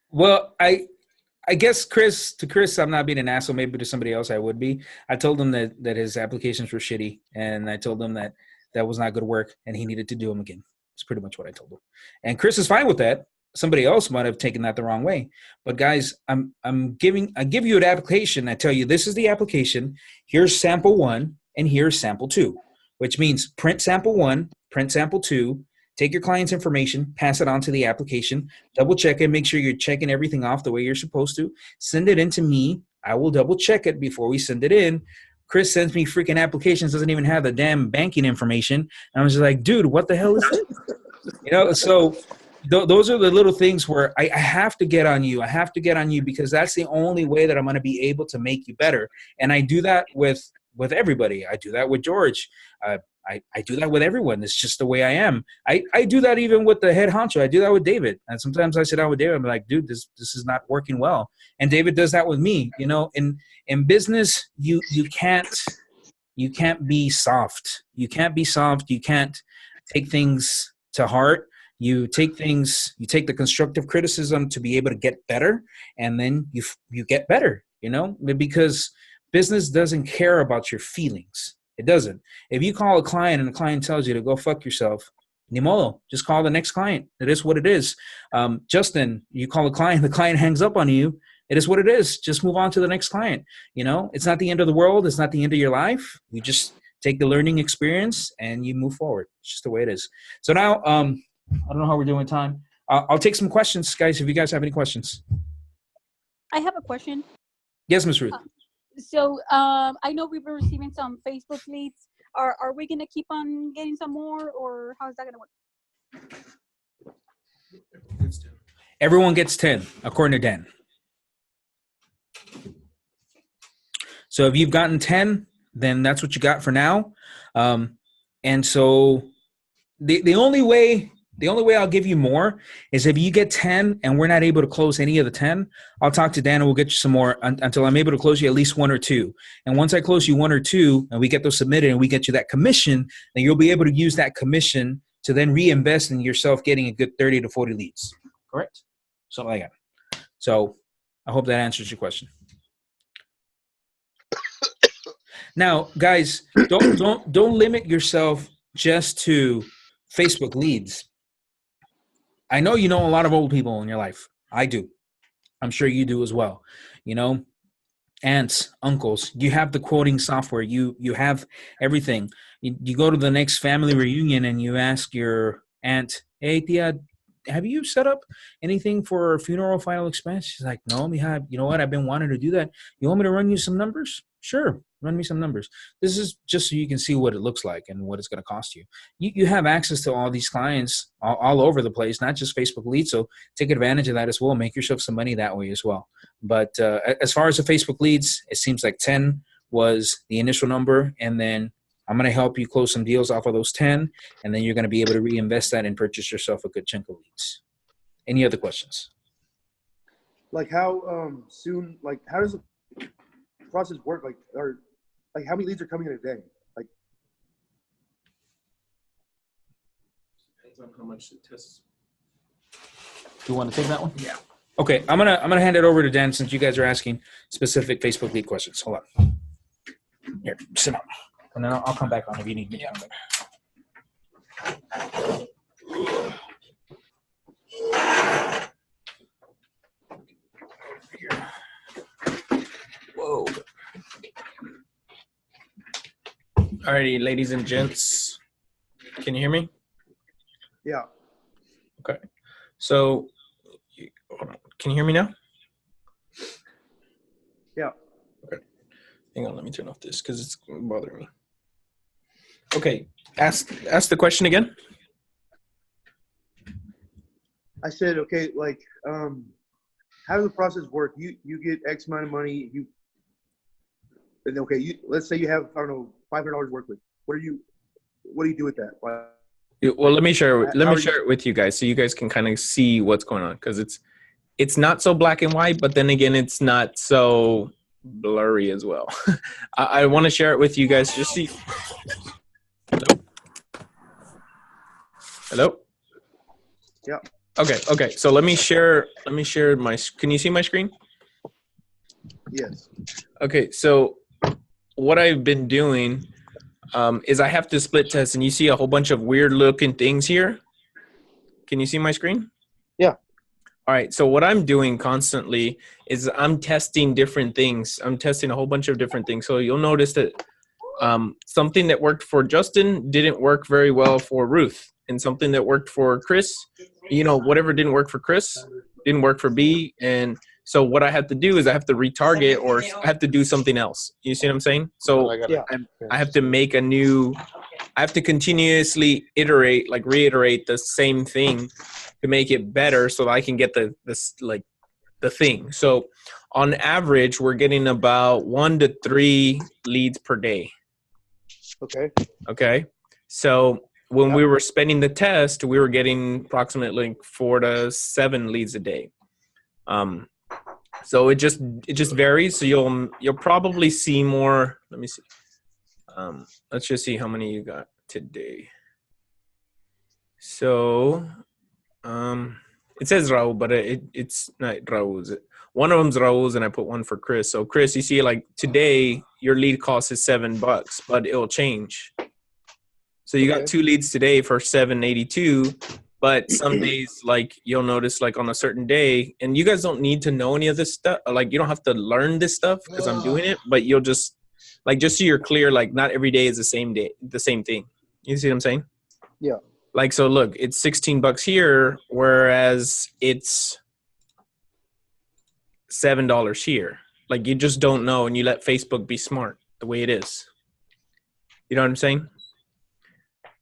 Well, I guess Chris, I'm not being an asshole. Maybe to somebody else I would be. I told him that his applications were shitty, and I told him that was not good work, and he needed to do them again. That's pretty much what I told him. And Chris is fine with that. Somebody else might have taken that the wrong way. But guys, I give you an application. I tell you, this is the application. Here's sample 1, and here's sample 2, which means print sample 1, print sample 2. Take your client's information, pass it on to the application, double check it, make sure you're checking everything off the way you're supposed to. Send it in to me. I will double check it before we send it in. Chris sends me freaking applications, doesn't even have the damn banking information. And I was just like, dude, what the hell is this? You know, so those are the little things where I have to get on you. I have to get on you because that's the only way that I'm going to be able to make you better. And I do that with everybody. I do that with George. I do that with everyone. It's just the way I am. I do that even with the head honcho. I do that with David. And sometimes I sit down with David. I'm like, dude, this is not working well. And David does that with me. You know, in business, you can't be soft. You can't be soft. You can't take things to heart. You take the constructive criticism to be able to get better, and then you get better, you know, because business doesn't care about your feelings. It doesn't. If you call a client and the client tells you to go fuck yourself, ni modo, just call the next client. It is what it is. Justin, you call a client, the client hangs up on you. It is what it is. Just move on to the next client. You know, it's not the end of the world. It's not the end of your life. You just take the learning experience and you move forward. It's just the way it is. So now, I don't know how we're doing with time. I'll take some questions, guys, if you guys have any questions. I have a question. Yes, Ms. Ruth. So I know we've been receiving some Facebook leads. Are we going to keep on getting some more, or how is that going to work? Everyone gets 10, according to Dan. So if you've gotten 10, then that's what you got for now. And so the only way I'll give you more is if you get 10 and we're not able to close any of the 10, I'll talk to Dan and we'll get you some more until I'm able to close you at least 1 or 2. And once I close you 1 or 2 and we get those submitted and we get you that commission, then you'll be able to use that commission to then reinvest in yourself getting a good 30 to 40 leads. Correct? Something like that. So I hope that answers your question. Now, guys, don't limit yourself just to Facebook leads. I know you know a lot of old people in your life. I do. I'm sure you do as well. You know, aunts, uncles, you have the quoting software. You have everything. You go to the next family reunion and you ask your aunt, hey, tia, have you set up anything for funeral final expense? She's like, no, mija, you know what? I've been wanting to do that. You want me to run you some numbers? Sure. Run me some numbers. This is just so you can see what it looks like and what it's going to cost you. You have access to all these clients all over the place, not just Facebook leads. So take advantage of that as well. Make yourself some money that way as well. But as far as the Facebook leads, it seems like 10 was the initial number. And then I'm going to help you close some deals off of those 10. And then you're going to be able to reinvest that and purchase yourself a good chunk of leads. Any other questions? Like how soon, like how does the process work? Like, or like how many leads are coming in a day? Like, depends on how much it tests. Do you want to take that one? Yeah. Okay, I'm gonna hand it over to Dan since you guys are asking specific Facebook lead questions. Hold on. Here, sit down, and then I'll come back on if you need me. Yeah. Whoa. Alrighty, ladies and gents, can you hear me? yeah. Okay. So, hold on. Can you hear me now? Yeah. Okay. Hang on, let me turn off this because it's bothering me. Okay. Ask the question again. I said, okay, like, how does the process work? You get X amount of money. And okay, let's say you have, I don't know, $500 to work with. What do you do with that? Well, let me share it with you guys so you guys can kind of see what's going on, because it's not so black and white, but then again, it's not so blurry as well. I want to share it with you guys. Just see. Hello? Yeah. Okay. So let me share my, can you see my screen? Yes. Okay. So what I've been doing is I have to split test, and you see a whole bunch of weird looking things here. Can you see my screen? Yeah. All right. So what I'm doing constantly is I'm testing different things. I'm testing a whole bunch of different things. So you'll notice that something that worked for Justin didn't work very well for Ruth, and something that worked for Chris, whatever didn't work for Chris didn't work for B. And so what I have to do is I have to retarget, or I have to do something else. You see what I'm saying? So I have to make I have to continuously reiterate the same thing to make it better so that I can get the thing. So on average, we're getting about 1 to 3 leads per day. Okay. Okay. So when we were spending the test, we were getting approximately 4 to 7 leads a day. So it just varies. So you'll probably see more. Let me see. Let's just see how many you got today. So it says Raul, but it's not Raul's. One of them's Raul's, and I put one for Chris. So Chris, you see, like today, your lead cost is $7, but it'll change. So you got 2 leads today for $7.82, but some days, like you'll notice, like on a certain day, and you guys don't need to know any of this stuff. Like you don't have to learn this stuff because I'm doing it, but you'll just so you're clear, like not every day is the same thing. You see what I'm saying? Yeah. Like, so look, it's $16 here, whereas it's $7 here. Like you just don't know, and you let Facebook be smart the way it is. You know what I'm saying?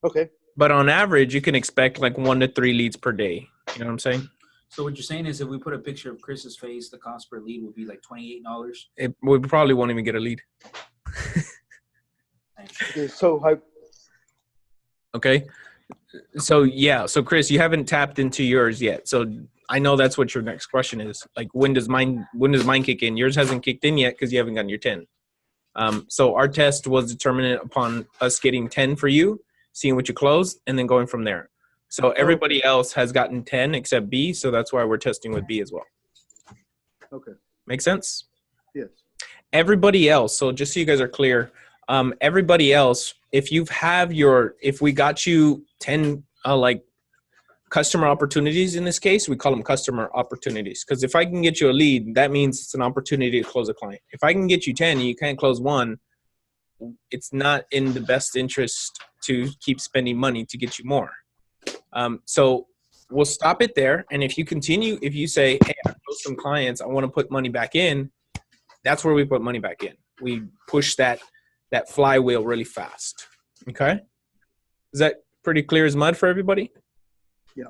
Okay. But on average, you can expect like 1 to 3 leads per day. You know what I'm saying? So what you're saying is if we put a picture of Chris's face, the cost per lead would be like $28? We probably won't even get a lead. Okay, so Okay. So yeah. So Chris, you haven't tapped into yours yet. So I know that's what your next question is. Like when does mine kick in? Yours hasn't kicked in yet because you haven't gotten your 10. So our test was determined upon us getting 10 for you, seeing what you closed, and then going from there. So everybody else has gotten 10 except B, so that's why we're testing with B as well. Okay. Make sense? Yes. Everybody else, so just so you guys are clear, everybody else, if we got you 10 like customer opportunities in this case, we call them customer opportunities. Because if I can get you a lead, that means it's an opportunity to close a client. If I can get you 10 and you can't close one, it's not in the best interest to keep spending money to get you more. So we'll stop it there. And if you say, hey, I closed some clients, I want to put money back in, that's where we put money back in. We push that flywheel really fast. Okay? Is that pretty clear as mud for everybody? Yeah.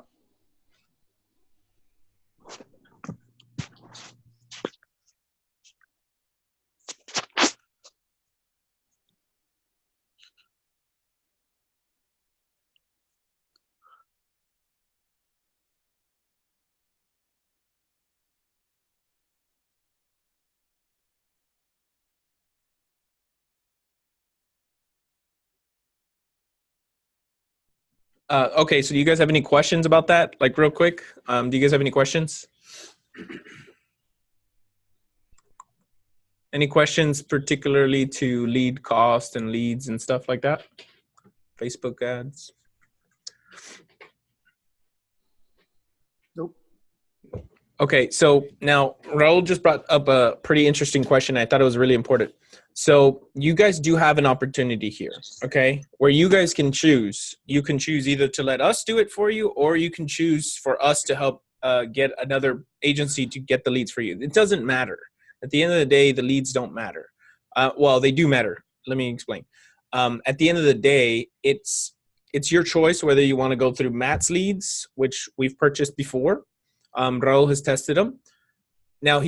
Okay, so do you guys have any questions about that? Like real quick, do you guys have any questions? Any questions particularly to lead cost and leads and stuff like that? Facebook ads? Nope. Okay, so now Raul just brought up a pretty interesting question. I thought it was really important. So you guys do have an opportunity here, okay, where you guys can choose. You can choose either to let us do it for you, or you can choose for us to help get another agency to get the leads for you. It doesn't matter. At the end of the day, the leads don't matter. Well, they do matter. Let me explain. At the end of the day, it's your choice whether you want to go through Matt's leads, which we've purchased before. Raul has tested them. Now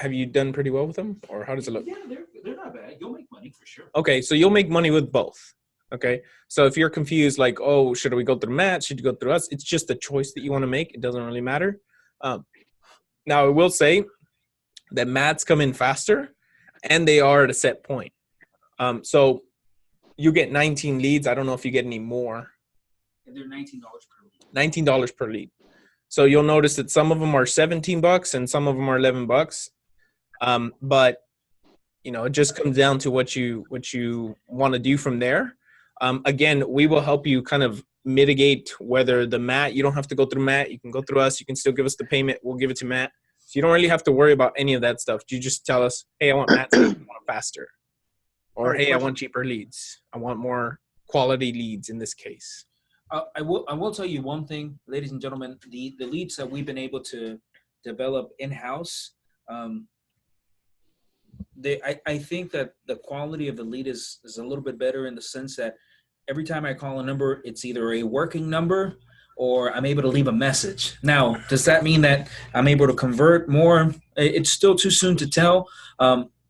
have you done pretty well with them, or how does it look? Yeah, they're not bad. You'll make money for sure. Okay, so you'll make money with both. Okay, so if you're confused, like, oh, should we go through Matt? Should you go through us? It's just a choice that you want to make. It doesn't really matter. Now, I will say that Matt's come in faster, and they are at a set point. So you get 19 leads. I don't know if you get any more. And they're $19 per lead. $19 per lead. So you'll notice that some of them are $17 and some of them are $11. But it just comes down to what you want to do from there. Again, we will help you kind of mitigate whether the Matt, you don't have to go through Matt. You can go through us. You can still give us the payment. We'll give it to Matt. So you don't really have to worry about any of that stuff. You just tell us, hey, I want Matt, I want it faster. Or, hey, I want cheaper leads. I want more quality leads in this case. I will tell you one thing, ladies and gentlemen, the leads that we've been able to develop in-house, I think that the quality of the lead is a little bit better in the sense that every time I call a number, it's either a working number or I'm able to leave a message. Now, does that mean that I'm able to convert more? It's still too soon to tell.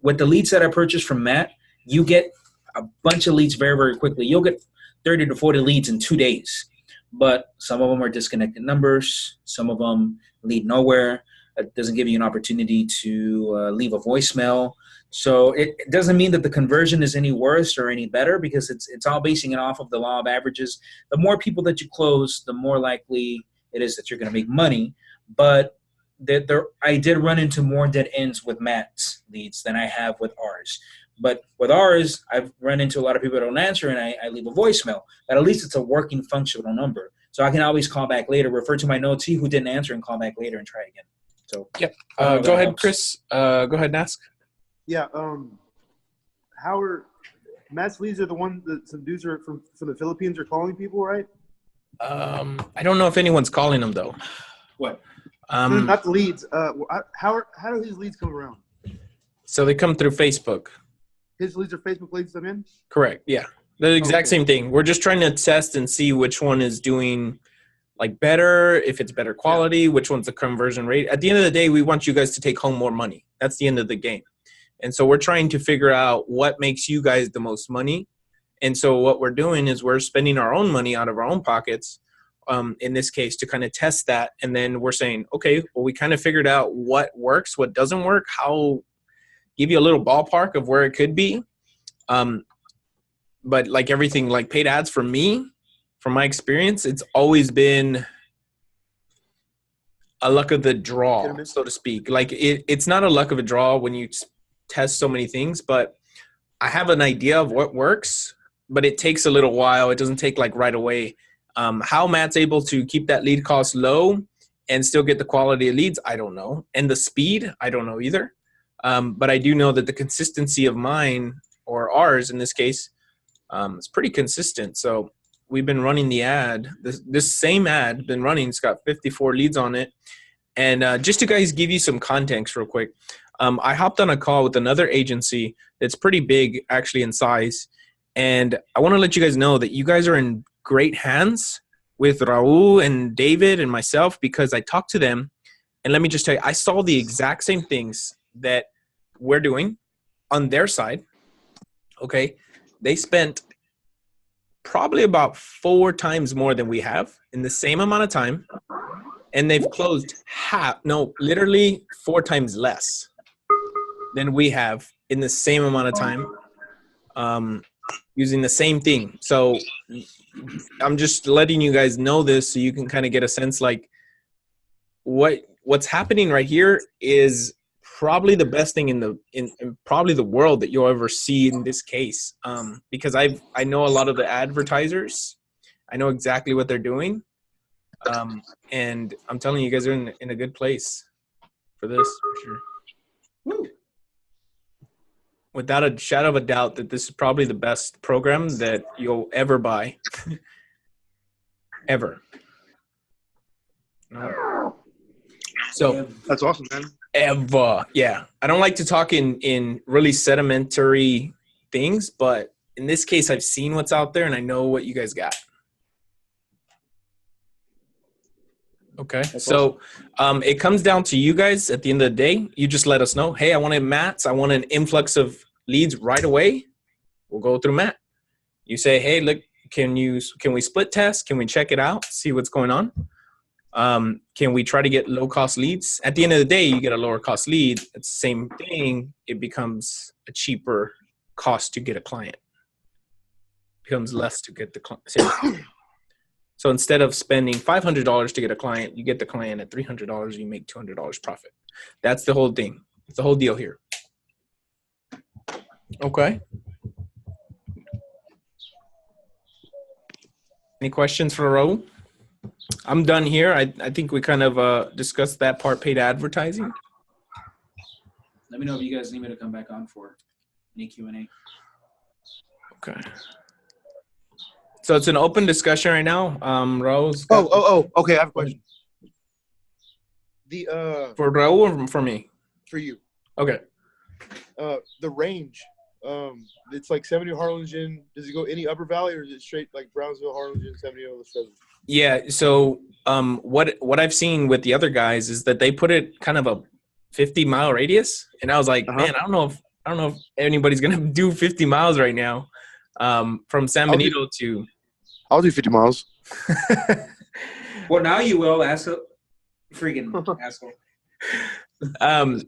With the leads that I purchased from Matt, you get a bunch of leads very, very quickly. You'll get 30 to 40 leads in 2 days, but some of them are disconnected numbers. Some of them lead nowhere. It doesn't give you an opportunity to leave a voicemail. So it doesn't mean that the conversion is any worse or any better, because it's all basing it off of the law of averages. The more people that you close, the more likely it is that you're going to make money. But I did run into more dead ends with Matt's leads than I have with ours. But with ours, I've run into a lot of people that don't answer, and I leave a voicemail. But at least it's a working, functional number. So I can always call back later, refer to my notes, see who didn't answer, and call back later and try again. So yep. Go ahead, Chris. Go ahead and ask. Yeah. How are Matt's leads are the one that some dudes are from the Philippines are calling people, right? I don't know if anyone's calling them though. What? Not the leads. How do his leads come around? So they come through Facebook. His leads are Facebook leads come in? Correct. Yeah. The exact same thing. We're just trying to test and see which one is doing like better, if it's better quality, which one's the conversion rate. At the end of the day, we want you guys to take home more money. That's the end of the game. And so we're trying to figure out what makes you guys the most money. And so what we're doing is we're spending our own money out of our own pockets, in this case, to kind of test that. And then we're saying, okay, well, we kind of figured out what works, what doesn't work, how, give you a little ballpark of where it could be. But like everything, like paid ads for me, from my experience, it's always been a luck of the draw, so to speak. Like it's not a luck of a draw when you test so many things, but I have an idea of what works, but it takes a little while. It doesn't take like right away. How Matt's able to keep that lead cost low and still get the quality of leads, I don't know. And the speed, I don't know either. But I do know that the consistency of mine, or ours in this case, is pretty consistent. So we've been running the ad. This same ad been running. It's got 54 leads on it. And just to guys give you some context real quick, I hopped on a call with another agency that's pretty big actually in size. And I want to let you guys know that you guys are in great hands with Raul and David and myself, because I talked to them. And let me just tell you, I saw the exact same things that we're doing on their side. Okay. They spent probably about 4 times more than we have in the same amount of time. And they've closed literally 4 times less than we have in the same amount of time, using the same thing. So I'm just letting you guys know this so you can kind of get a sense like what's happening right here is probably the best thing in probably the world that you'll ever see in this case. Because I know a lot of the advertisers. I know exactly what they're doing. And I'm telling you, you guys are in a good place for this, for sure. Woo. Without a shadow of a doubt that this is probably the best program that you'll ever buy. Ever. No. So that's awesome, man. Ever. Yeah. I don't like to talk in really sedimentary things, but in this case, I've seen what's out there and I know what you guys got. Okay. That's so awesome. It comes down to you guys at the end of the day. You just let us know, hey, I want Matt's. I want an influx of leads right away. We'll go through Matt. You say, hey, look, can we split test? Can we check it out? See what's going on? Can we try to get low cost leads? At the end of the day, you get a lower cost lead. It's the same thing. It becomes a cheaper cost to get a client. It becomes less to get the client. So instead of spending $500 to get a client, you get the client at $300. You make $200 profit. That's the whole thing. It's the whole deal here. Okay. Any questions for Raul? I'm done here. I think we kind of discussed that part, paid advertising. Let me know if you guys need me to come back on for any Q&A. Okay. So it's an open discussion right now. Raul's okay. I have a question. For Raul or for me? For you. Okay. The range. It's like 70 Harlingen. Does it go any Upper Valley, or is it straight like Brownsville, Harlingen, 70 Pheasant? Yeah. So what I've seen with the other guys is that they put it kind of a 50-mile radius, and I was like, man, I don't know if anybody's gonna do 50 miles right now. from San Benito to. I'll do 50 miles. Well, now you will, asshole. Freaking asshole.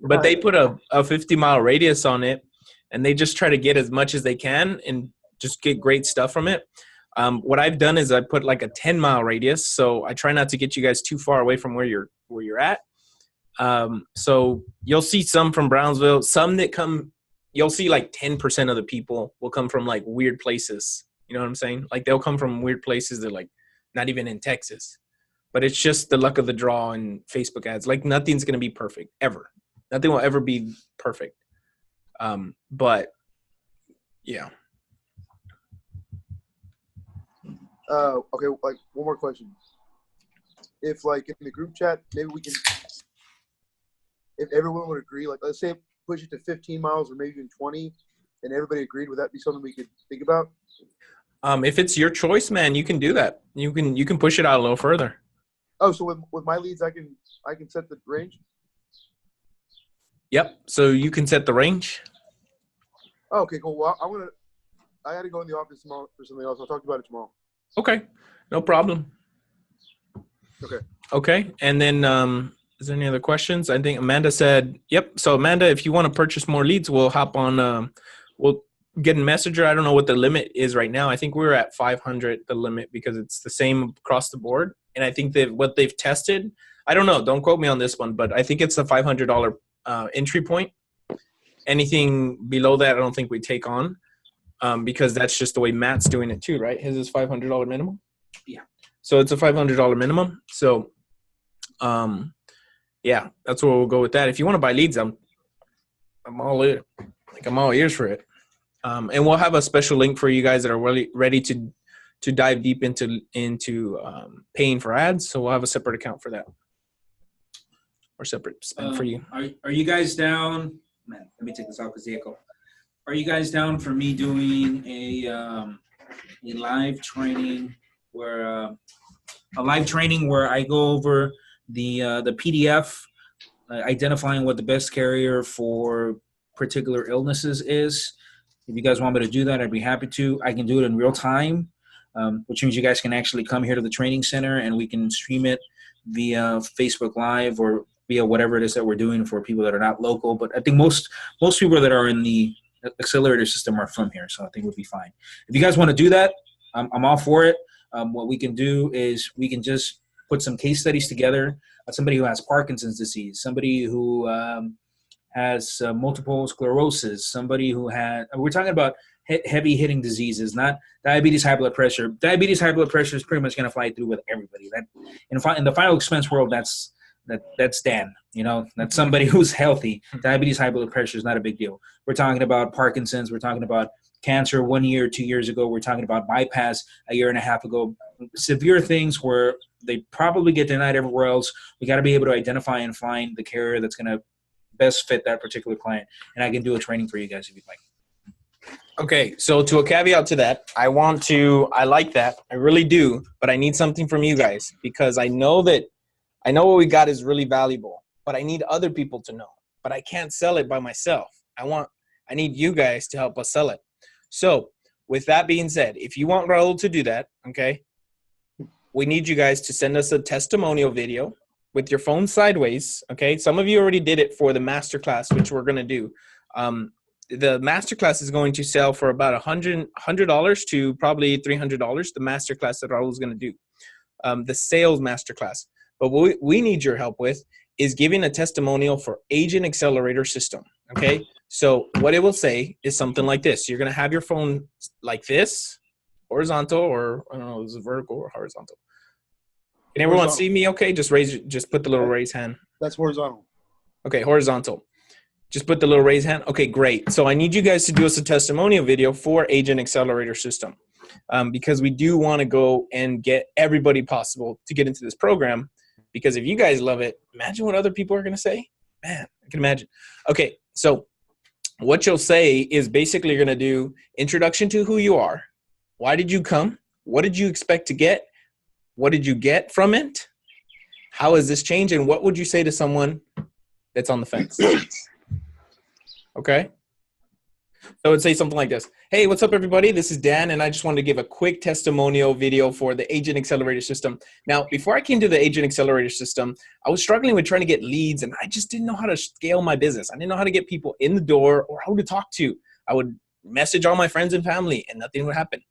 But they put a 50-mile radius on it, and they just try to get as much as they can and just get great stuff from it. What I've done is I put like a 10-mile radius, so I try not to get you guys too far away from where you're at. So you'll see some from Brownsville, some that come. You'll see like 10% of the people will come from like weird places. You know what I'm saying? Like they'll come from weird places that like not even in Texas. But it's just the luck of the draw and Facebook ads. Like nothing's going to be perfect ever. Nothing will ever be perfect. But yeah. Okay, like one more question. If like in the group chat, maybe we can, if everyone would agree, like let's say push it to 15 miles or maybe even 20, and everybody agreed, would that be something we could think about? If it's your choice, man, you can do that. You can push it out a little further. Oh, so with my leads, I can set the range? Yep. So you can set the range. Oh, okay, cool. Well, I got to go in the office tomorrow for something else. I'll talk about it tomorrow. Okay. No problem. Okay. Okay. And then is there any other questions? I think Amanda said, yep. So Amanda, if you want to purchase more leads, we'll hop on, we'll get in Messenger. I don't know what the limit is right now. I think we're at 500, the limit, because it's the same across the board. And I think that what they've tested, I don't know, don't quote me on this one, but I think it's a $500 entry point. Anything below that, I don't think we take on, because that's just the way Matt's doing it too, right? His is $500 minimum. Yeah. So it's a $500 minimum. So, yeah, that's where we'll go with that. If you want to buy leads, I'm all in. Like I'm all ears for it. And we'll have a special link for you guys that are really ready to dive deep into paying for ads. So we'll have a separate account for that, or separate spend for you. Are you guys down? Man, let me take this out because the echo. Are you guys down for me doing a live training where I go over the PDF, identifying what the best carrier for particular illnesses is? If you guys want me to do that, I'd be happy to. I can do it in real time, which means you guys can actually come here to the training center and we can stream it via Facebook Live or via whatever it is that we're doing for people that are not local. But I think most people that are in the accelerator system are from here, so I think we'll be fine. If you guys want to do that, I'm all for it. What we can do is we can just put some case studies together. Somebody who has Parkinson's disease, somebody who has multiple sclerosis, somebody who had, we're talking about heavy hitting diseases, not diabetes, high blood pressure. Diabetes, high blood pressure is pretty much going to fly through with everybody. That in the final expense world, that's Dan, that's somebody who's healthy. Diabetes, high blood pressure is not a big deal. We're talking about Parkinson's. We're talking about cancer 1 year, 2 years ago. We're talking about bypass a year and a half ago. Severe things where they probably get denied everywhere else. We got to be able to identify and find the carrier that's going to best fit that particular client. And I can do a training for you guys if you'd like. Okay, so to a caveat to that, I like that. I really do, but I need something from you guys, because I know what we got is really valuable, but I need other people to know. But I can't sell it by myself. I need you guys to help us sell it. So with that being said, if you want Raul to do that, okay, we need you guys to send us a testimonial video with your phone sideways, okay? Some of you already did it for the masterclass, which we're going to do. The masterclass is going to sell for about $100 to probably $300, the masterclass that Raul is going to do, the sales masterclass. But what we need your help with is giving a testimonial for Agent Accelerator System, okay? So what it will say is something like this. You're going to have your phone like this, horizontal, or I don't know, is it vertical or horizontal? Can everyone see me okay? Just put the little raise hand. That's horizontal. Okay, horizontal. Just put the little raise hand. Okay, great. So I need you guys to do us a testimonial video for Agent Accelerator System, because we do want to go and get everybody possible to get into this program, because if you guys love it, imagine what other people are going to say. Man, I can imagine. Okay, so what you'll say is basically you're going to do introduction to who you are. Why did you come? What did you expect to get? What did you get from it? How has this changed? And what would you say to someone that's on the fence? Okay. So I would say something like this. Hey, what's up, everybody? This is Dan, and I just wanted to give a quick testimonial video for the Agent Accelerator System. Now, before I came to the Agent Accelerator System, I was struggling with trying to get leads, and I just didn't know how to scale my business. I didn't know how to get people in the door or who to talk to. I would message all my friends and family, and nothing would happen.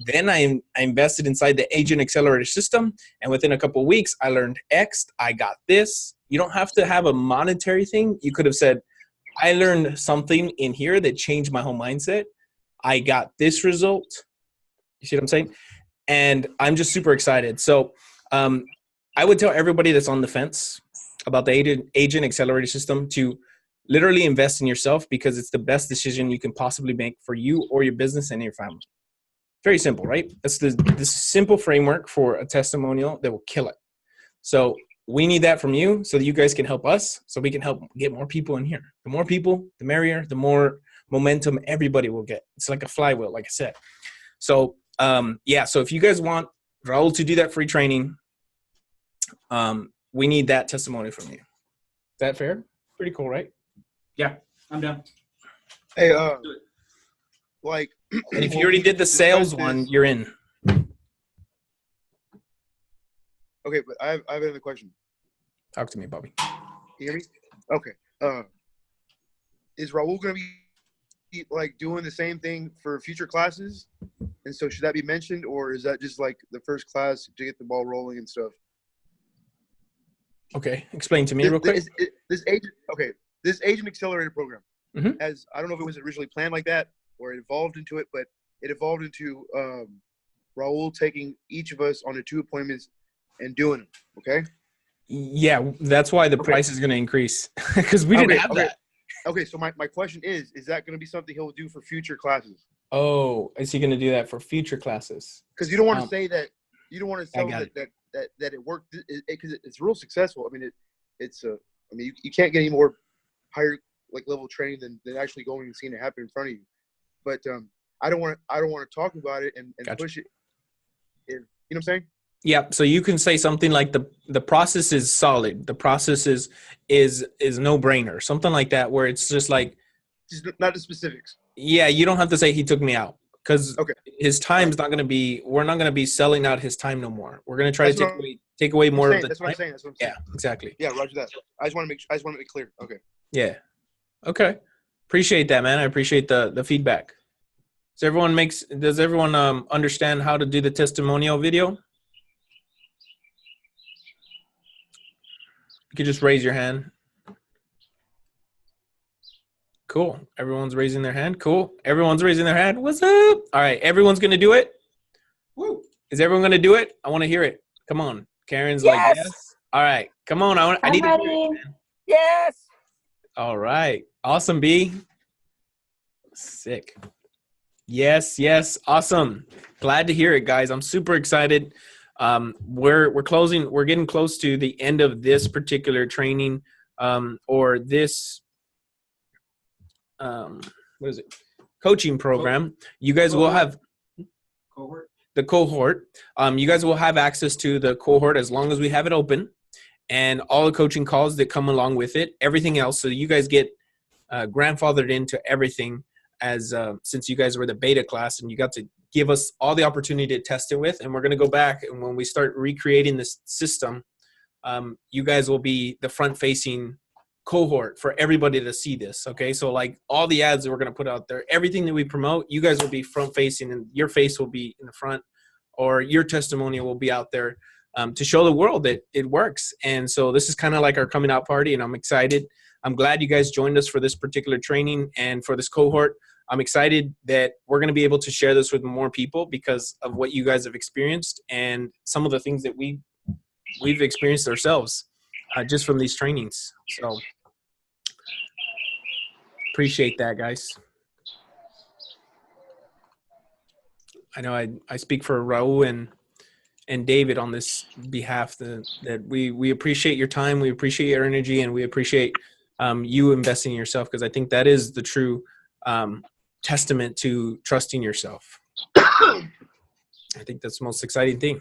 Then I invested inside the Agent Accelerator System, and within a couple of weeks, I learned X. I got this. You don't have to have a monetary thing. You could have said, I learned something in here that changed my whole mindset. I got this result. You see what I'm saying? And I'm just super excited. So I would tell everybody that's on the fence about the Agent Accelerator System to literally invest in yourself, because it's the best decision you can possibly make for you or your business and your family. Very simple, right? That's the simple framework for a testimonial that will kill it. So we need that from you so that you guys can help us, so we can help get more people in here. The more people, the merrier, the more momentum everybody will get. It's like a flywheel, like I said. So yeah, so if you guys want Raul to do that free training, we need that testimony from you. Is that fair? Pretty cool, right? Yeah, I'm down. Hey, like, and if you already did the sales one, you're in. Okay, but I have another question. Talk to me, Bobby. Can you hear me? Okay. Is Raul going to be like doing the same thing for future classes? And so should that be mentioned, or is that just like the first class to get the ball rolling and stuff? Okay, explain to me real quick. This Agent Accelerator program has, I don't know if it was originally planned like that or it evolved into it, but it evolved into Raul taking each of us on the 2 appointments and doing them. Okay. Yeah, that's why the price is going to increase, because we didn't have that. Okay, so my question is that going to be something he'll do for future classes? Oh, is he going to do that for future classes? Because you don't want to say that, you don't want to tell that it worked, because it's real successful. I mean, you can't get any more higher like level training than actually going and seeing it happen in front of you. But I don't want to talk about it and push it. You know what I'm saying? Yeah, so you can say something like the process is solid. The process is no brainer, something like that, where it's just like, just not the specifics. Yeah, you don't have to say he took me out, because his time's not going to be. We're not going to be selling out his time no more. We're going to try to take away more of the time. That's what I'm saying. Yeah, exactly. Yeah, roger that. I just want to make it clear. Okay. Yeah. Okay. Appreciate that, man. I appreciate the feedback. Does everyone understand how to do the testimonial video? You could just raise your hand. Cool. Everyone's raising their hand. Cool. Everyone's raising their hand. What's up? All right. Everyone's going to do it. Woo. Is everyone going to do it? I want to hear it. Come on. Karen's like, yes. All right. Come on. I need to hear it, man. Yes. All right. Awesome, B. Sick. Yes. Awesome. Glad to hear it, guys. I'm super excited. We're getting close to the end of this particular training, or this, coaching program. You guys will have the cohort. You guys will have access to the cohort as long as we have it open, and all the coaching calls that come along with it, everything else. So you guys get grandfathered into everything, as since you guys were the beta class and you got to give us all the opportunity to test it with. And we're going to go back, and when we start recreating this system, you guys will be the front-facing cohort for everybody to see this. Okay, so like all the ads that we're going to put out there, everything that we promote, you guys will be front-facing, and your face will be in the front, or your testimonial will be out there to show the world that it works. And so this is kind of like our coming out party, and I'm excited. I'm glad you guys joined us for this particular training and for this cohort. I'm excited that we're going to be able to share this with more people because of what you guys have experienced and some of the things that we've experienced ourselves just from these trainings. So appreciate that, guys. I know I speak for Raul and David on this behalf, that we appreciate your time, we appreciate your energy, and we appreciate you investing in yourself, because I think that is the true testament to trusting yourself. I think that's the most exciting thing.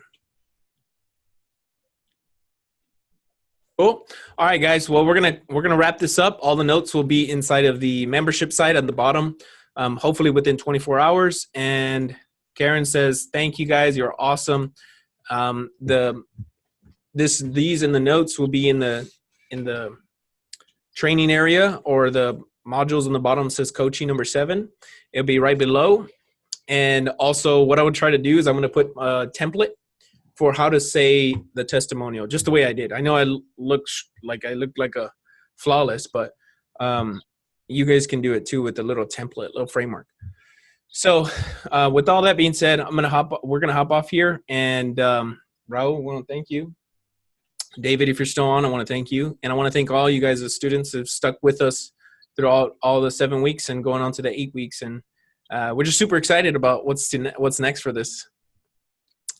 Cool. All right, guys. Well, we're gonna wrap this up. All the notes will be inside of the membership site at the bottom. hopefully within 24 hours. And Karen says, thank you guys. You're awesome. These in the notes will be in the training area, or the modules on the bottom says coaching number 7. It'll be right below. And also what I would try to do is I'm going to put a template for how to say the testimonial, just the way I did. I know I look like a flawless, but you guys can do it too with the little template, little framework. So with all that being said, we're gonna hop off here, and Raul, I want to thank you. David, if you're still on, I want to thank you, and I want to thank all you guys as students who have stuck with us throughout all the 7 weeks and going on to the 8 weeks, and we're just super excited about what's next for this.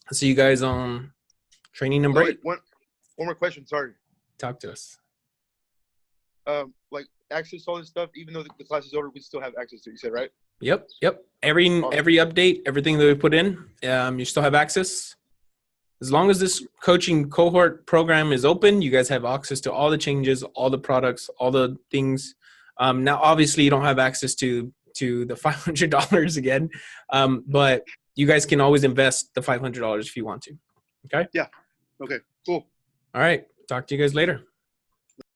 I'll see you guys on training number 8. One more question. Sorry. Talk to us. Like access to all this stuff, even though the class is over, we still have access to it, you said, right? Yep. Every update, everything that we put in, you still have access. As long as this coaching cohort program is open, you guys have access to all the changes, all the products, all the things. Now, obviously, you don't have access to the $500 again, but you guys can always invest the $500 if you want to. Okay? Yeah. Okay, cool. All right. Talk to you guys later.